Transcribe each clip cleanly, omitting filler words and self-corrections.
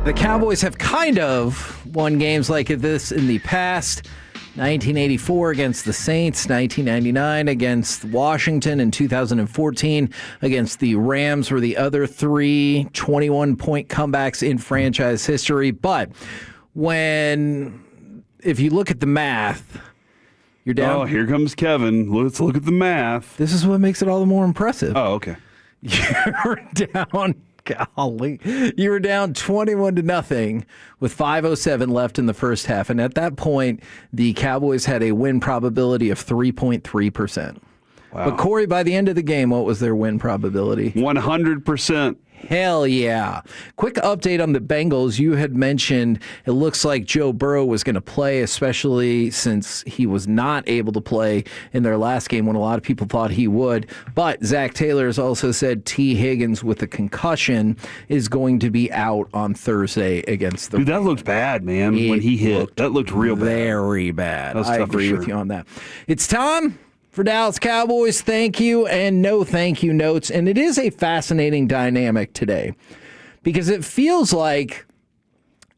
The Cowboys have kind of won games like this in the past. 1984 against the Saints, 1999 against Washington, and 2014 against the Rams were the other three 21-point comebacks in franchise history. But if you look at the math, you're down. Oh, here comes Kevin. Let's look at the math. This is what makes it all the more impressive. Oh, okay. You're down. Golly. You were down 21-0 with 5:07 left in the first half. And at that point, the Cowboys had a win probability of 3.3%. Wow. But Corey, by the end of the game, what was their win probability? 100%. Hell yeah. Quick update on the Bengals. You had mentioned it looks like Joe Burrow was going to play, especially since he was not able to play in their last game when a lot of people thought he would. But Zach Taylor has also said T. Higgins with a concussion is going to be out on Thursday against the Dude, that looked bad, man, when he hit. That looked real bad. Very bad. I agree with you on that. It's time for Dallas Cowboys, thank you and no thank you notes. And it is a fascinating dynamic today because it feels like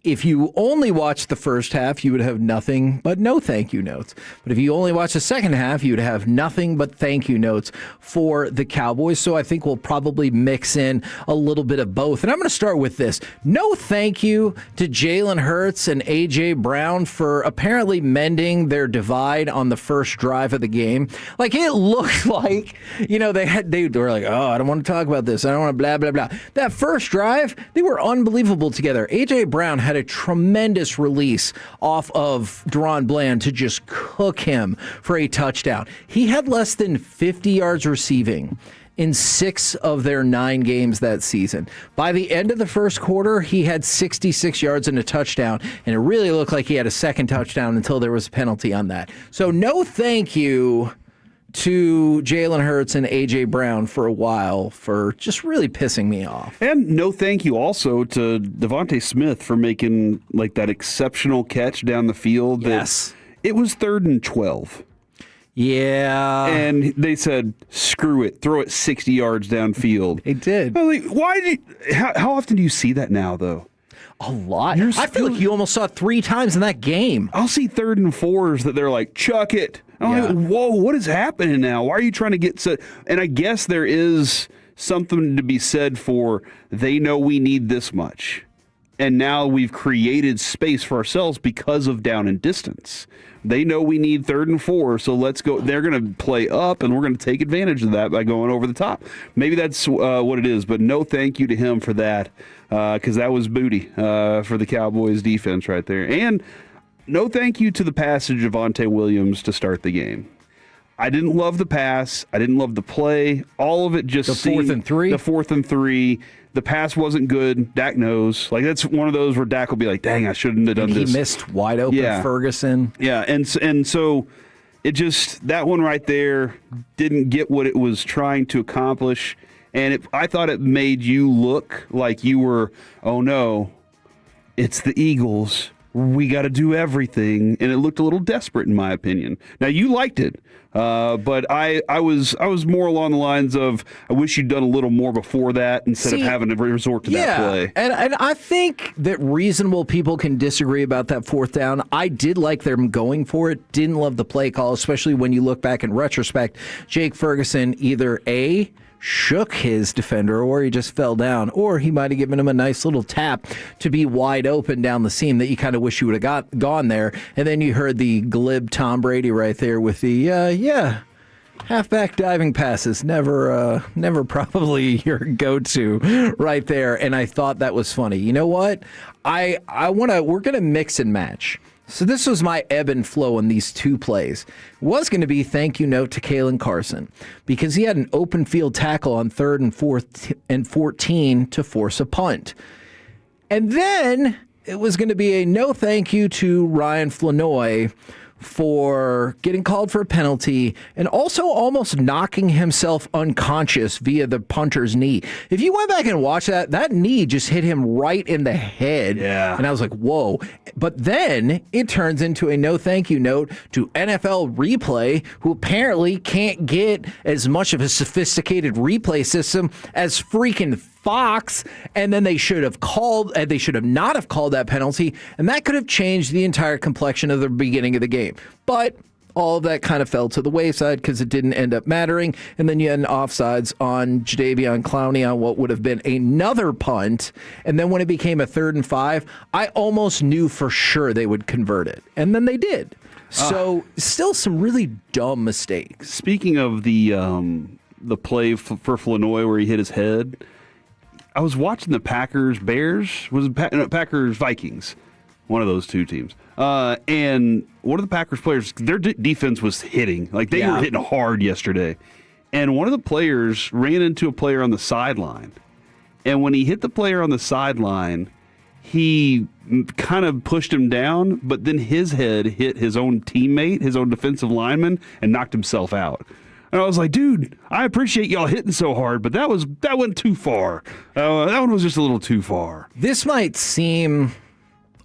if you only watched the first half, you would have nothing but no thank you notes. But if you only watch the second half, you would have nothing but thank you notes for the Cowboys. So I think we'll probably mix in a little bit of both. And I'm going to start with this. No thank you to Jalen Hurts and A.J. Brown for apparently mending their divide on the first drive of the game. Like, it looked like, they were like, oh, I don't want to talk about this. I don't want to blah, blah, blah. That first drive, they were unbelievable together. A.J. Brown had a tremendous release off of Deron Bland to just cook him for a touchdown. He had less than 50 yards receiving in 6 of their 9 games that season. By the end of the first quarter, he had 66 yards and a touchdown, and it really looked like he had a second touchdown until there was a penalty on that. So no thank you to Jalen Hurts and A.J. Brown for a while for just really pissing me off. And no thank you also to Devontae Smith for making like that exceptional catch down the field. Yes. It was 3rd and 12. Yeah. And they said, screw it, throw it 60 yards downfield. They did. How often do you see that now, though? A lot. I feel like you almost saw it 3 times in that game. I'll see 3rd and 4s that they're like, chuck it. I'm like, whoa, what is happening now? Why are you trying to get so? And I guess there is something to be said for they know we need this much. And now we've created space for ourselves because of down and distance. They know we need 3rd and 4, so let's go. They're going to play up, and we're going to take advantage of that by going over the top. Maybe that's what it is, but no thank you to him for that because that was booty for the Cowboys defense right there. And no thank you to the pass of Javonte Williams to start the game. I didn't love the pass. I didn't love the play. All of it just seemed... The 4th and 3. The pass wasn't good. Dak knows. Like, that's one of those where Dak will be like, dang, I shouldn't have done this. He missed wide open Ferguson. Yeah, and so it just, that one right there didn't get what it was trying to accomplish. And I thought it made you look like you were, oh no, it's the Eagles. We got to do everything, and it looked a little desperate in my opinion. Now you liked it, but I was more along the lines of I wish you'd done a little more before that instead of having to resort to that play. And I think that reasonable people can disagree about that 4th down. I did like them going for it. Didn't love the play call, especially when you look back in retrospect. Jake Ferguson either shook his defender, or he just fell down, or he might have given him a nice little tap to be wide open down the seam that you kind of wish you would have gone there. And then you heard the glib Tom Brady right there with the halfback diving passes. Never probably your go-to right there. And I thought that was funny. You know what? We're gonna mix and match. So this was my ebb and flow in these 2 plays. It was going to be thank you note to Kalen Carson because he had an open field tackle on 3rd and 4th and 14 to force a punt. And then it was going to be a no thank you to Ryan Flanoy for getting called for a penalty and also almost knocking himself unconscious via the punter's knee. If you went back and watched that knee just hit him right in the head. Yeah. And I was like, whoa. But then it turns into a no thank you note to NFL Replay, who apparently can't get as much of a sophisticated replay system as freaking Fox, and then they should have not have called that penalty, and that could have changed the entire complexion of the beginning of the game. But all of that kind of fell to the wayside because it didn't end up mattering. And then you had an offsides on Jadeveon Clowney on what would have been another punt. And then when it became a 3rd and 5, I almost knew for sure they would convert it. And then they did. So still some really dumb mistakes. Speaking of the play for Flournoy where he hit his head, I was watching the Packers-Bears. Was it Packers-Vikings? One of those two teams. And one of the Packers players, their defense was hitting. Like, they were hitting hard yesterday. And one of the players ran into a player on the sideline. And when he hit the player on the sideline, he kind of pushed him down, but then his head hit his own teammate, his own defensive lineman, and knocked himself out. And I was like, dude, I appreciate y'all hitting so hard, but that went too far. That one was just a little too far. This might seem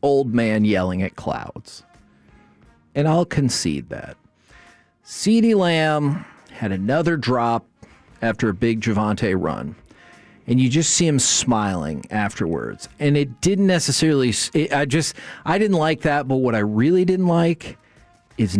old man yelling at clouds, and I'll concede that. CeeDee Lamb had another drop after a big Javonte run, and you just see him smiling afterwards. And it didn't necessarily, I didn't like that, but what I really didn't like is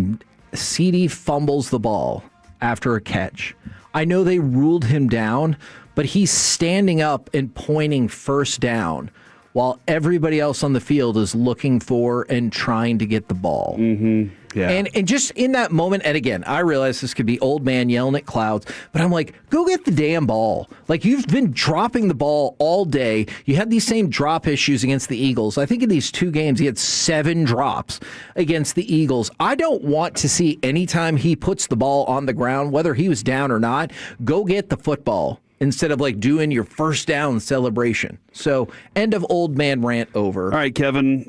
CeeDee fumbles the ball after a catch. I know they ruled him down, but he's standing up and pointing first down while everybody else on the field is looking for and trying to get the ball. Mm-hmm. Yeah. And just in that moment, and again, I realize this could be old man yelling at clouds, but I'm like, go get the damn ball. Like, you've been dropping the ball all day. You had these same drop issues against the Eagles. I think in these 2 games, he had 7 drops against the Eagles. I don't want to see anytime he puts the ball on the ground, whether he was down or not, go get the football instead of like doing your first down celebration. So, end of old man rant over. All right, Kevin,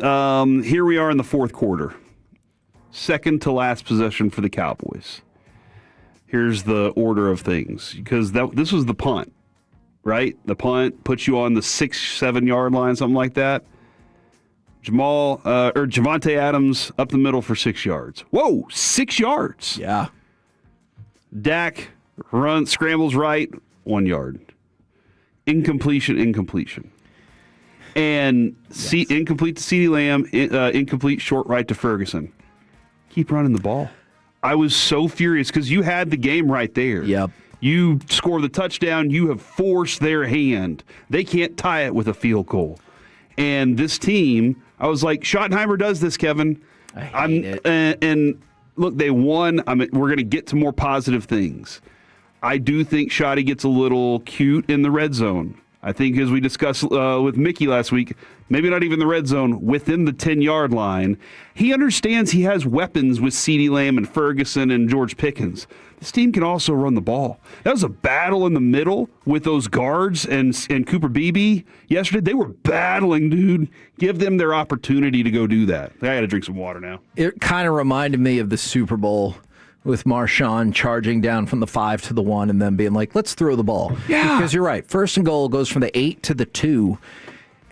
here we are in the 4th quarter. Second to last possession for the Cowboys. Here's the order of things, because this was the punt, right? The punt puts you on the 6-7 yard line, something like that. Javonte Adams up the middle for 6 yards. Whoa, 6 yards. Yeah. Dak scrambles right, 1 yard. Incompletion. And incomplete to CeeDee Lamb, incomplete short right to Ferguson. Keep running the ball. I was so furious because you had the game right there. Yep. You score the touchdown. You have forced their hand. They can't tie it with a field goal. And this team, I was like, Schottenheimer does this, Kevin. I hate it. And look, they won. We're going to get to more positive things. I do think Schotty gets a little cute in the red zone. I think, as we discussed with Mickey last week, maybe not even the red zone, within the 10-yard line, he understands he has weapons with CeeDee Lamb and Ferguson and George Pickens. This team can also run the ball. That was a battle in the middle with those guards and Cooper Beebe yesterday. They were battling, dude. Give them their opportunity to go do that. I got to drink some water now. It kind of reminded me of the Super Bowl with Marshawn charging down from the 5 to the 1 and then being like, let's throw the ball. Yeah. Because you're right. 1st and goal goes from the 8 to the 2,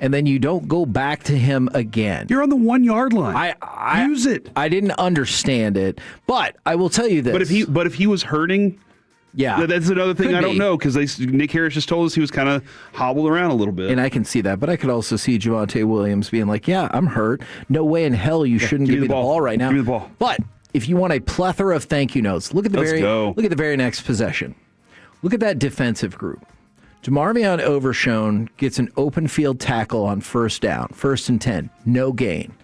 and then you don't go back to him again. You're on the 1 yard line. Use it. I didn't understand it, but I will tell you this. But if he was hurting, yeah, that's another thing I don't know, because Nick Harris just told us he was kind of hobbled around a little bit. And I can see that, but I could also see Javonte Williams being like, yeah, I'm hurt. No way in hell you shouldn't give me the ball right now. Give me the ball. But if you want a plethora of thank you notes, look at the very next possession. Look at that defensive group. DeMarvion Overshown gets an open field tackle on 1st down, 1st and 10, no gain.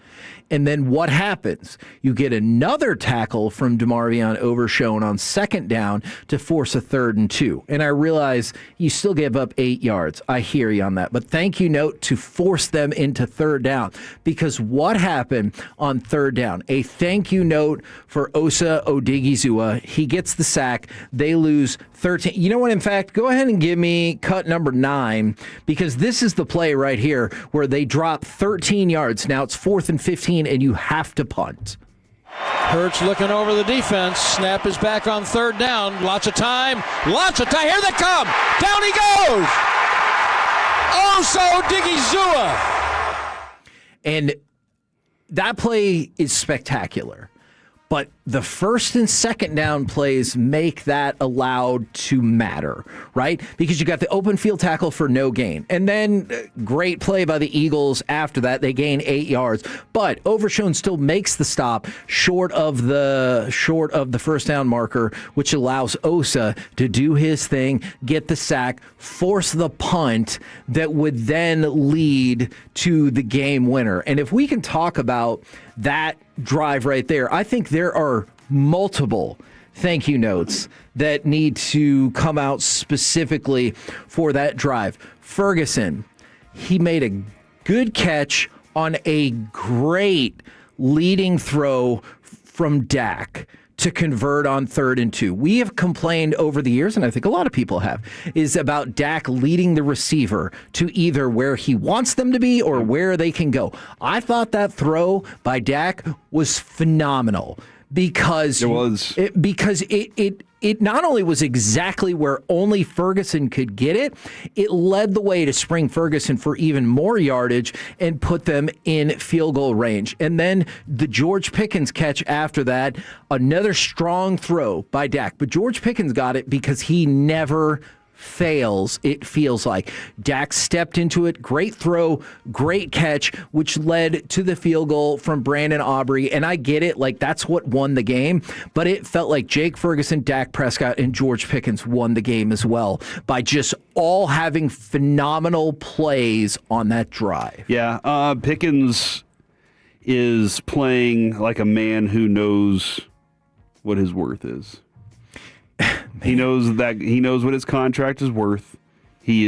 And then what happens? You get another tackle from DeMarvion Overshown on 2nd down to force a 3rd and 2. And I realize you still gave up 8 yards. I hear you on that. But thank you note to force them into 3rd down. Because what happened on 3rd down? A thank you note for Osa Odigizua. He gets the sack. They lose 13. You know what? In fact, go ahead and give me cut number 9, because this is the play right here where they drop 13 yards. Now it's 4th and 15. And you have to punt. Hurts looking over the defense. Snap is back on 3rd down. Lots of time. Here they come. Down he goes. Oso Digizua. And that play is spectacular. But the first and second down plays make that allowed to matter, right? Because you got the open field tackle for no gain. And then great play by the Eagles after that. They gain 8 yards. But Overshown still makes the stop short of the first down marker, which allows Osa to do his thing, get the sack, force the punt that would then lead to the game winner. And if we can talk about that drive right there, I think there are multiple thank you notes that need to come out specifically for that drive. Ferguson, he made a good catch on a great leading throw from Dak to convert on 3rd and 2. We have complained over the years, and I think a lot of people have, is about Dak leading the receiver to either where he wants them to be or where they can go. I thought that throw by Dak was phenomenal because it not only was exactly where only Ferguson could get it, it led the way to spring Ferguson for even more yardage and put them in field goal range. And then the George Pickens catch after that, another strong throw by Dak. But George Pickens got it because he never fails, it feels like. Dak stepped into it. Great throw, great catch, which led to the field goal from Brandon Aubrey. And I get it, like that's what won the game. But it felt like Jake Ferguson, Dak Prescott, and George Pickens won the game as well by just all having phenomenal plays on that drive. Yeah, Pickens is playing like a man who knows what his worth is. He knows what his contract is worth. He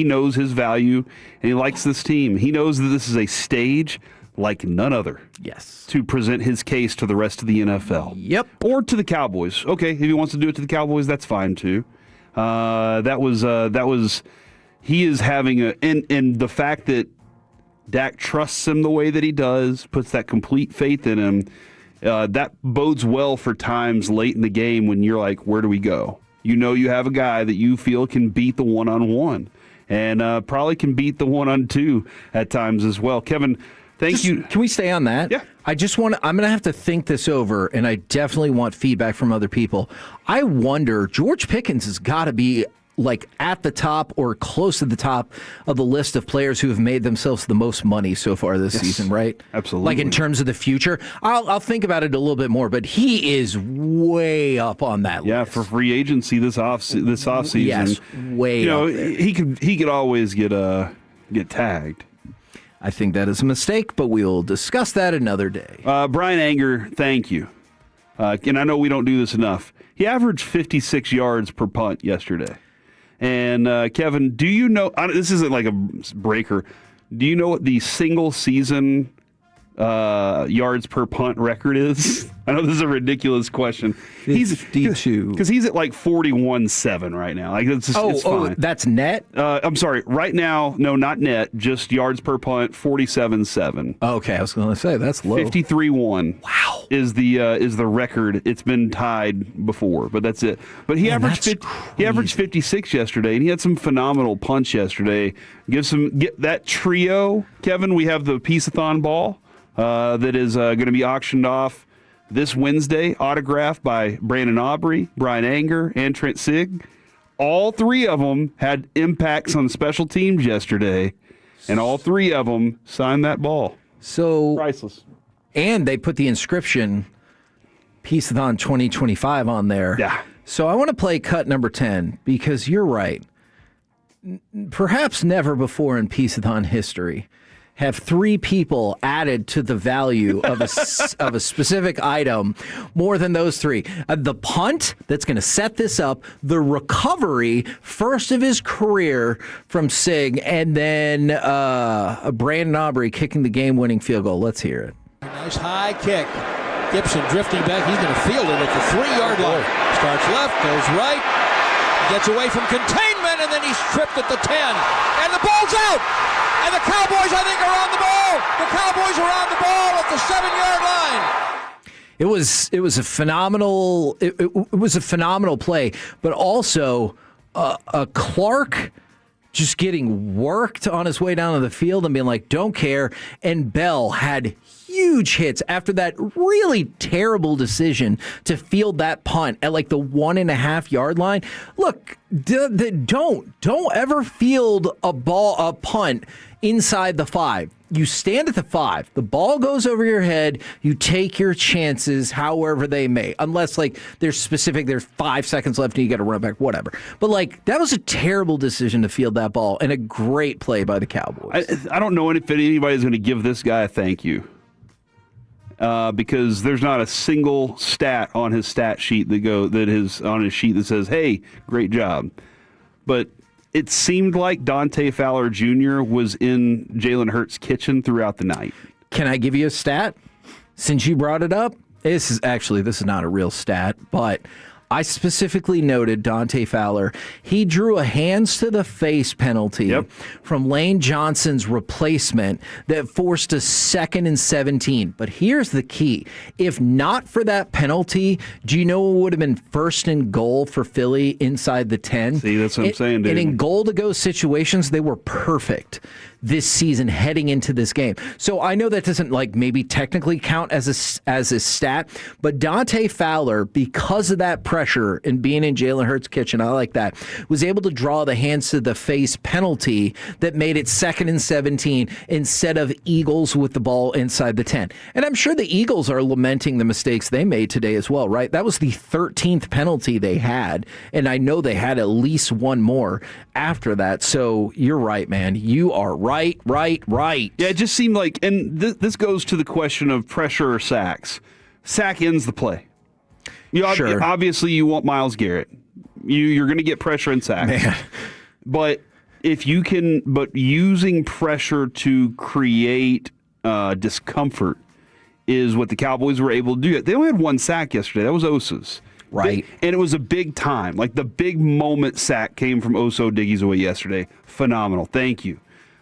knows his value, and he likes this team. He knows that this is a stage like none other. Yes. To present his case to the rest of the NFL. Yep. Or to the Cowboys. Okay, if he wants to do it to the Cowboys, that's fine too. He is having and the fact that Dak trusts him the way that he does, puts that complete faith in him. That bodes well for times late in the game when you're like, where do we go? You know you have a guy that you feel can beat the one-on-one and probably can beat the one-on-two at times as well. Kevin, thank you. Can we stay on that? Yeah. I'm going to have to think this over, and I definitely want feedback from other people. I wonder, George Pickens has got to be like at the top or close to the top of the list of players who have made themselves the most money so far this season, right? Absolutely. Like in terms of the future. I'll think about it a little bit more, but he is way up on that list. Yeah, for free agency this offseason. Yes, way up there. He could always get tagged. I think that is a mistake, but we'll discuss that another day. Brian Anger, thank you. And I know we don't do this enough. He averaged 56 yards per punt yesterday. And Kevin, do you know, this isn't like a breaker, do you know what the single season yards per punt record is? I know this is a ridiculous question. 52. Because he's at like 41.7 right now. Like it's fine. That's net? I'm sorry. Right now, no, not net. Just yards per punt, 47.7. Okay, I was going to say that's low. 53.1. Wow. Is the record. It's been tied before, but that's it. But he averaged 56 yesterday, and he had some phenomenal punts yesterday. Get that trio, Kevin. We have the Peace-a-thon ball that is going to be auctioned off this Wednesday, autographed by Brandon Aubrey, Brian Anger, and Trent Sig. All three of them had impacts on special teams yesterday, and all three of them signed that ball. So priceless. And they put the inscription Peace-a-thon 2025 on there. Yeah. So I want to play cut number 10 because you're right. Perhaps never before in Peace-a-thon history have three people added to the value of a specific item more than those three. The punt that's going to set this up, the recovery, first of his career from Sig, and then Brandon Aubrey kicking the game-winning field goal. Let's hear it. Nice high kick. Gibson drifting back. He's going to field it at the 3-yard line. Starts left, goes right, gets away from containment, and then he's tripped at the 10. And the ball's out! And the Cowboys, I think, are on the ball. The Cowboys are on the ball at the 7-yard line. It was a phenomenal play, but also a Clark just getting worked on his way down to the field and being like, don't care. And Bell had huge hits after that really terrible decision to field that punt at like the 1.5 yard line. Look, don't ever field a punt inside the 5. You stand at the 5. The ball goes over your head. You take your chances however they may. Unless, like, there's 5 seconds left and you got to run back, whatever. But, like, that was a terrible decision to field that ball and a great play by the Cowboys. I don't know if anybody's going to give this guy a thank you. Because there's not a single stat on his stat sheet on his sheet that says, hey, great job. But it seemed like Dante Fowler Jr. was in Jalen Hurts' kitchen throughout the night. Can I give you a stat? Since you brought it up, this is not a real stat, but I specifically noted Dante Fowler. He drew a hands to the face penalty from Lane Johnson's replacement that forced a 2nd and 17. But here's the key. If not for that penalty, do you know what would have been 1st and goal for Philly inside the 10? See, that's what I'm saying, dude. And in goal-to-go situations, they were perfect this season heading into this game. So I know that doesn't maybe technically count as a stat, but Dante Fowler, because of that pressure and being in Jalen Hurts' kitchen, I like that, was able to draw the hands to the face penalty that made it 2nd and 17 instead of Eagles with the ball inside the 10. And I'm sure the Eagles are lamenting the mistakes they made today as well, right? That was the 13th penalty they had, and I know they had at least one more after that. So you're right, man. You are right. Yeah, it just seemed like, and this goes to the question of pressure or sacks. Sack ends the play. Sure. Obviously, you want Myles Garrett. You're going to get pressure and sacks. Man. But using pressure to create discomfort is what the Cowboys were able to do. They only had one sack yesterday. That was Osa's. Right. And it was a big time. Like the big moment sack came from Oso Odighizuwa yesterday. Phenomenal. Thank you.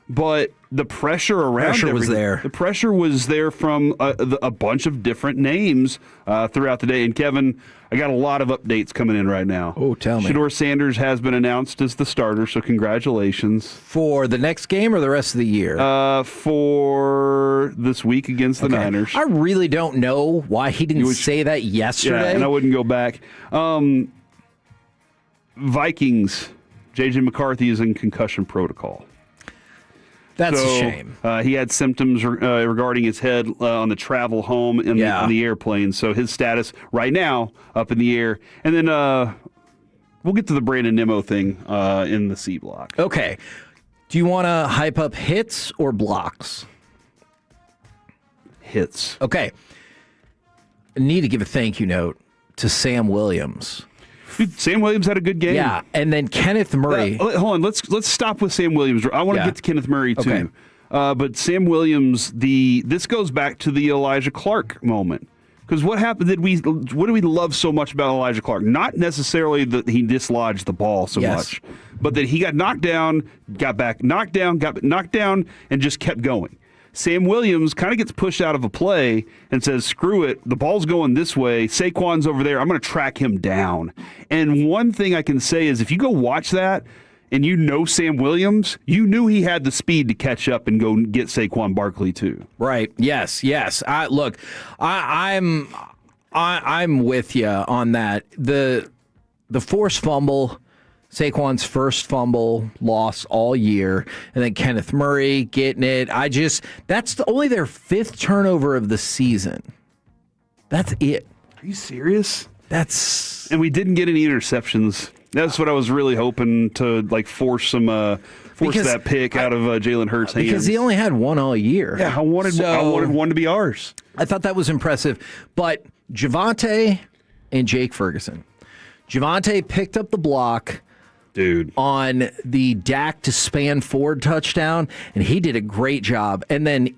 But the pressure around was there. The pressure was there from a bunch of different names throughout the day. And Kevin, I got a lot of updates coming in right now. Oh, tell me. Shedeur Sanders has been announced as the starter, so congratulations. For the next game or the rest of the year? For this week against the Niners. I really don't know why he didn't say that yesterday. Yeah, and I wouldn't go back. Vikings, J.J. McCarthy is in concussion protocol. That's a shame. He had symptoms regarding his head on the travel home on the airplane. So his status right now up in the air. And then we'll get to the Brandon Nimmo thing in the C block. Okay. Do you want to hype up hits or blocks? Hits. Okay. I need to give a thank you note to Sam Williams. Dude, Sam Williams had a good game. Yeah, and then Kenneth Murray. Hold on, let's stop with Sam Williams. I want to get to Kenneth Murray too. Okay. But Sam Williams, this goes back to the Elijah Clark moment. Because what happened? What do we love so much about Elijah Clark? Not necessarily that he dislodged the ball so much, but that he got knocked down, got back, knocked down, got knocked down, and just kept going. Sam Williams kind of gets pushed out of a play and says, screw it, the ball's going this way, Saquon's over there, I'm going to track him down. And one thing I can say is if you go watch that and you know Sam Williams, you knew he had the speed to catch up and go get Saquon Barkley too. Right, yes. I'm with you on that. The forced fumble, Saquon's first fumble loss all year, and then Kenneth Murray getting it. That's only their 5th turnover of the season. That's it. Are you serious? And we didn't get any interceptions. That's what I was really hoping to force that pick out of Jalen Hurts' hands. Because he only had one all year. Yeah, I wanted one to be ours. I thought that was impressive. But Javonte and Jake Ferguson. Javonte picked up the block. Dude. On the Dak to Span Ford touchdown, and he did a great job. And then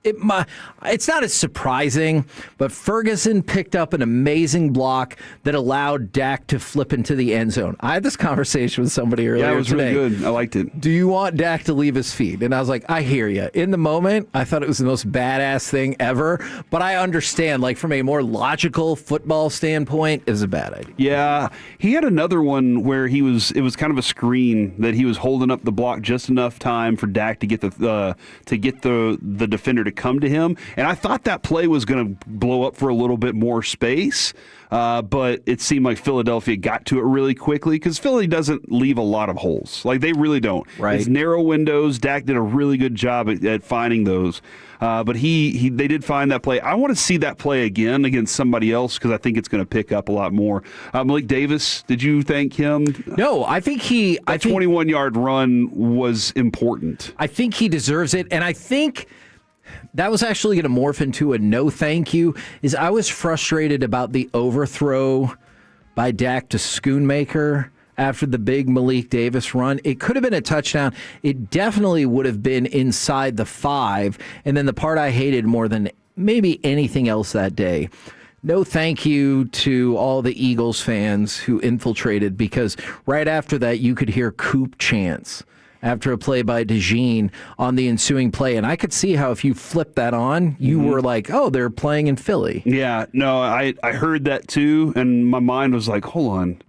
It's not as surprising, but Ferguson picked up an amazing block that allowed Dak to flip into the end zone. I had this conversation with somebody earlier today. Yeah, it was really good. I liked it. Do you want Dak to leave his feet? And I was like, I hear you. In the moment, I thought it was the most badass thing ever, but I understand, like, from a more logical football standpoint, it was a bad idea. Yeah, he had another one where it was kind of a screen that he was holding up the block just enough time for Dak to get the defender to come to him, and I thought that play was going to blow up for a little bit more space, but it seemed like Philadelphia got to it really quickly because Philly doesn't leave a lot of holes. Like, they really don't. Right. It's narrow windows. Dak did a really good job at finding those. But they did find that play. I want to see that play again against somebody else because I think it's going to pick up a lot more. Malik Davis, did you thank him? No, I think that 21-yard run was important. I think he deserves it, and I think that was actually going to morph into a no thank you. I was frustrated about the overthrow by Dak to Schoonmaker after the big Malik Davis run. It could have been a touchdown. It definitely would have been inside the 5. And then the part I hated more than maybe anything else that day, no thank you to all the Eagles fans who infiltrated, because right after that you could hear Coop chants after a play by DeJean on the ensuing play. And I could see how if you flipped that on, you were like, oh, they're playing in Philly. Yeah, no, I heard that too, and my mind was like, hold on.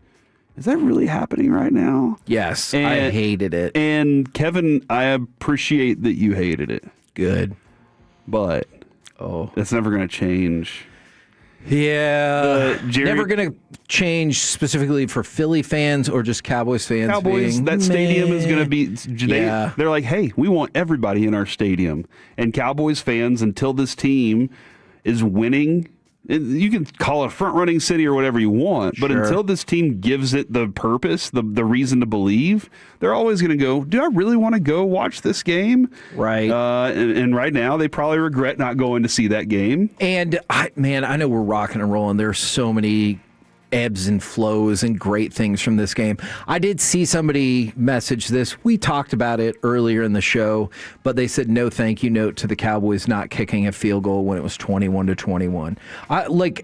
Is that really happening right now? Yes, I hated it. And Kevin, I appreciate that you hated it. Good. But that's never going to change. Yeah, never going to change specifically for Philly fans or just Cowboys fans. Cowboys, that stadium is going to be. They're like, hey, we want everybody in our stadium. And Cowboys fans, until this team is winning, you can call it a front-running city or whatever you want, but until this team gives it the purpose, the reason to believe, they're always going to go, do I really want to go watch this game? Right. And right now, they probably regret not going to see that game. And, I know we're rocking and rolling. There's so many ebbs and flows and great things from this game. I did see somebody message this. We talked about it earlier in the show, but they said no thank you note to the Cowboys not kicking a field goal when it was 21-21.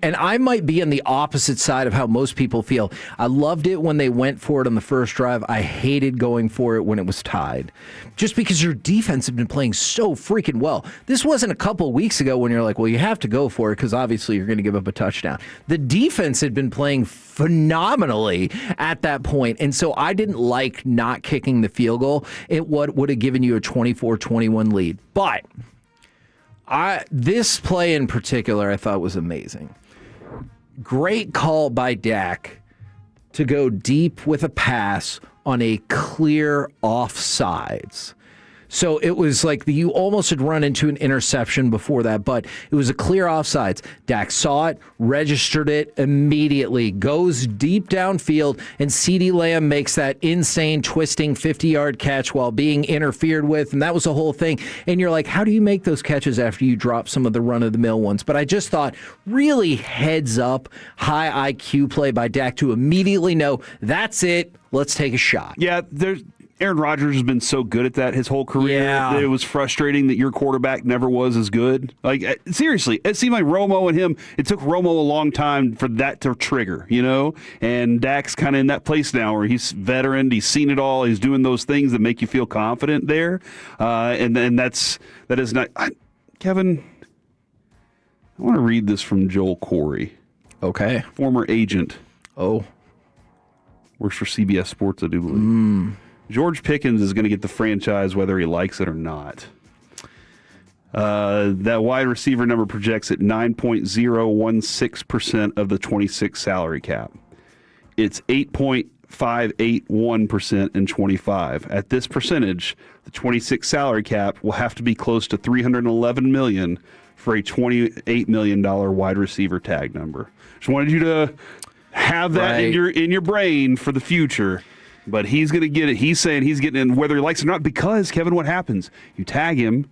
And I might be on the opposite side of how most people feel. I loved it when they went for it on the first drive. I hated going for it when it was tied. Just because your defense had been playing so freaking well. This wasn't a couple of weeks ago when you're like, well, you have to go for it because obviously you're going to give up a touchdown. The defense had been playing phenomenally at that point, and so I didn't like not kicking the field goal. It would have given you a 24-21 lead. But this play in particular I thought was amazing. Great call by Dak to go deep with a pass on a clear offsides. So it was like you almost had run into an interception before that, but it was a clear offsides. Dak saw it, registered it immediately, goes deep downfield, and CeeDee Lamb makes that insane twisting 50-yard catch while being interfered with, and that was the whole thing. And you're like, how do you make those catches after you drop some of the run-of-the-mill ones? But I just thought, really heads up, high IQ play by Dak to immediately know, that's it, let's take a shot. Yeah, Aaron Rodgers has been so good at that his whole career. Yeah. It was frustrating that your quarterback never was as good. Like, seriously, it seemed like Romo and him, it took Romo a long time for that to trigger, And Dak's kind of in that place now where he's veteran, he's seen it all, he's doing those things that make you feel confident there. And that is not... Kevin, I want to read this from Joel Corey. Okay. Former agent. Oh. Works for CBS Sports, I do believe. George Pickens is going to get the franchise whether he likes it or not. That wide receiver number projects at 9.016% of the 26 salary cap. It's 8.581% in 25. At this percentage, the 26 salary cap will have to be close to $311 million for a $28 million wide receiver tag number. Just wanted you to have that in your brain for the future. But he's going to get it. He's saying he's getting in whether he likes it or not because, Kevin, what happens? You tag him,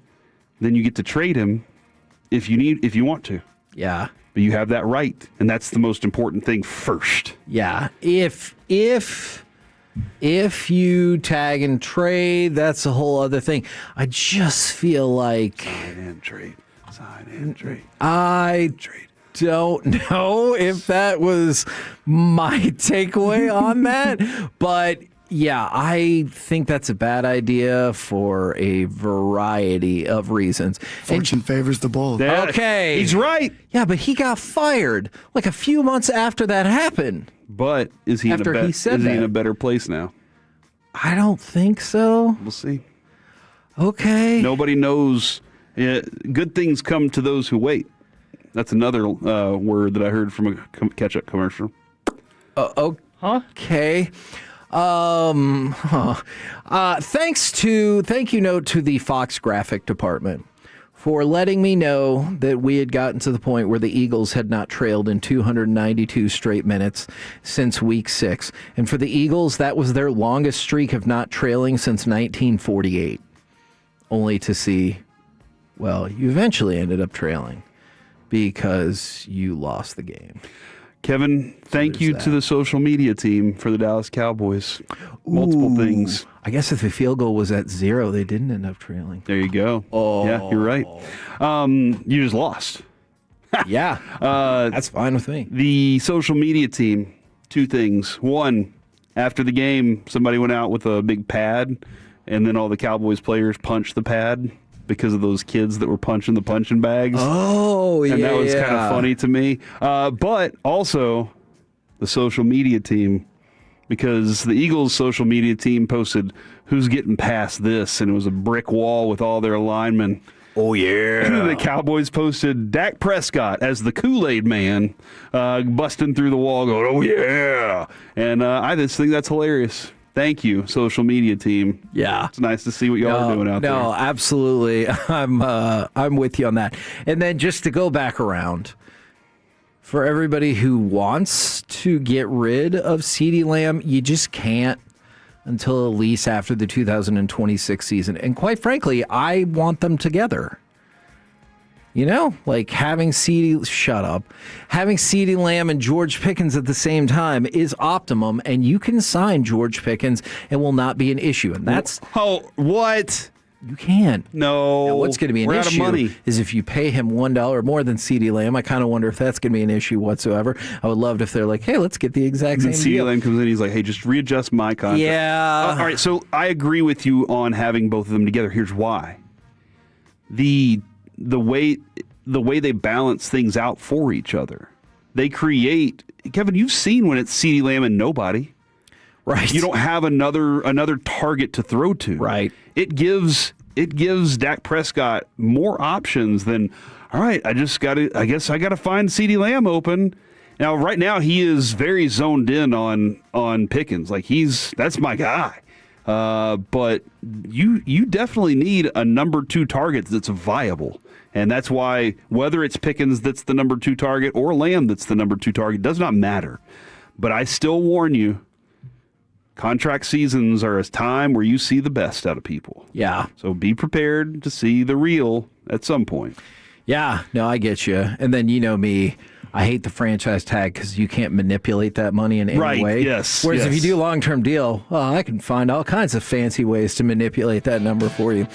then you get to trade him if you want to. Yeah. But you have that right, and that's the most important thing first. Yeah. If you tag and trade, that's a whole other thing. I just feel like Sign and trade. Sign and trade. I don't know if that was my takeaway on that, but yeah, I think that's a bad idea for a variety of reasons. Fortune favors the bold. Yeah, Okay. He's right. Yeah, but he got fired like a few months after that happened. But is he, After he said is he that. in a better place now? I don't think so. We'll see. Okay. Nobody knows. Good things come to those who wait. That's another word that I heard from a ketchup commercial. Okay. Thank you note to the Fox graphic department for letting me know that we had gotten to the point where the Eagles had not trailed in 292 straight minutes since week 6. And for the Eagles, that was their longest streak of not trailing since 1948. Only to see, well, you eventually ended up trailing because you lost the game. Kevin, thank you to the social media team for the Dallas Cowboys. Multiple things. I guess if the field goal was at 0, they didn't end up trailing. There you go. Oh. Yeah, you're right. You just lost. Yeah, that's fine with me. The social media team, 2 things. One, after the game, somebody went out with a big pad, and then all the Cowboys players punched the pad because of those kids that were punching the punching bags. Oh, yeah. And that was kind of funny to me. But also the social media team, because the Eagles' social media team posted who's getting past this, and it was a brick wall with all their linemen. Oh, yeah. The Cowboys posted Dak Prescott as the Kool-Aid man, busting through the wall going, oh, yeah. And I just think that's hilarious. Thank you, social media team. Yeah. It's nice to see what y'all are doing out there. No, absolutely. I'm with you on that. And then just to go back around, for everybody who wants to get rid of CeeDee Lamb, you just can't until at least after the 2026 season. And quite frankly, I want them together. You know, like having CeeDee Lamb and George Pickens at the same time is optimum, and you can sign George Pickens and will not be an issue. And that's what? You can. No. Now, what's going to be an We're out of money. issue is if you pay him $1 more than CeeDee Lamb. I kind of wonder if that's going to be an issue whatsoever. I would love it if they're like, hey, let's get the exact same CeeDee deal. Lamb comes in, he's like, hey, just readjust my contract. Yeah. All right, so I agree with you on having both of them together. Here's why. The way they balance things out for each other. They create, Kevin, you've seen when it's CeeDee Lamb and nobody. Right. You don't have another target to throw to. Right. It gives Dak Prescott more options than, all right, I guess I gotta find CeeDee Lamb open. Now right now he is very zoned in on Pickens. Like that's my guy. But you definitely need a number 2 target that's viable. And that's why whether it's Pickens that's the number 2 target or Lamb that's the number 2 target does not matter. But I still warn you, contract seasons are a time where you see the best out of people. Yeah. So be prepared to see the real at some point. Yeah. No, I get you. And then you know me. I hate the franchise tag because you can't manipulate that money in any Right, way. yes, Whereas yes. if you do a long-term deal, I can find all kinds of fancy ways to manipulate that number for you.